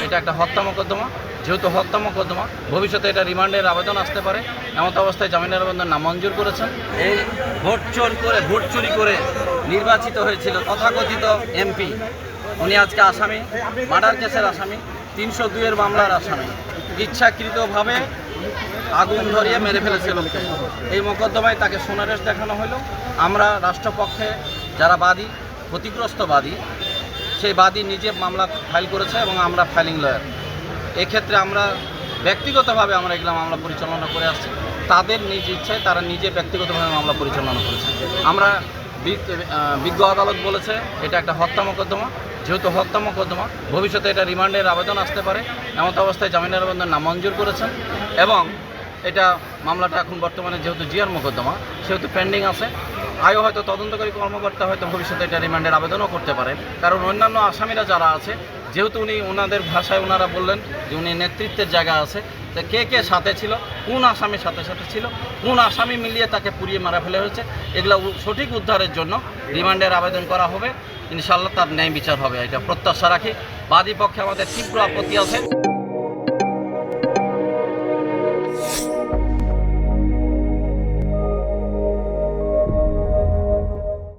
এটা একটা হত্যা মোকদ্দমা। যেহেতু হত্যা মোকদ্দমা, ভবিষ্যতে এটা রিমান্ডের আবেদন আসতে পারে। এমত অবস্থায় জামিনের আবেদন নামঞ্জুর করেছেন। এই ভোট চুরি করে নির্বাচিত হয়েছিল তথাকথিত এমপি, উনি আজকে আসামি, মার্ডার কেসের আসামি, 302-এর মামলার আসামি। ইচ্ছাকৃতভাবে আগুন ধরিয়ে মেরে ফেলেছিল। এই মোকদ্দমায় তাকে সোনারেশ দেখানো হলো। আমরা রাষ্ট্রপক্ষে যারা বাদী, ক্ষতিগ্রস্ত বাদী, সেই বাদী নিজে মামলা ফাইল করেছে এবং আমরা ফাইলিং লয়ার। এক্ষেত্রে আমরা ব্যক্তিগতভাবে এগুলো মামলা পরিচালনা করে আসছি। তাদের নিজ ইচ্ছায় তারা নিজে ব্যক্তিগতভাবে মামলা পরিচালনা করেছে। আমরা বিজ্ঞ আদালত বলেছে এটা একটা হত্যা মোকদ্দমা। যেহেতু হত্যা মোকদ্দমা, ভবিষ্যতে এটা রিমান্ডের আবেদন আসতে পারে। এমত অবস্থায় জামিনের আবেদন নামঞ্জুর করেছেন এবং এটা মামলাটা এখন বর্তমানে যেহেতু জিআর মোকদ্দমা সেহেতু পেন্ডিং আছে। হয়তো তদন্তকারী কর্মকর্তা হয়তো ভবিষ্যতে এটা রিমান্ডের আবেদনও করতে পারেন, কারণ অন্যান্য আসামিরা যারা আছে, যেহেতু উনি ওনাদের ভাষায় ওনারা বললেন যে উনি নেতৃত্বের জায়গা আছে, তো কে সাথে ছিল, কোন আসামির সাথে ছিল, কোন আসামি মিলিয়ে তাকে পুড়িয়ে মারা ফেলা হয়েছে, এগুলো সঠিক উদ্ধারের জন্য রিমান্ডের আবেদন করা হবে। ইনশাআল্লাহ তার ন্যায় বিচার হবে, এটা প্রত্যাশা রাখি। বাদী পক্ষে আমাদের তীব্র আপত্তি আছে।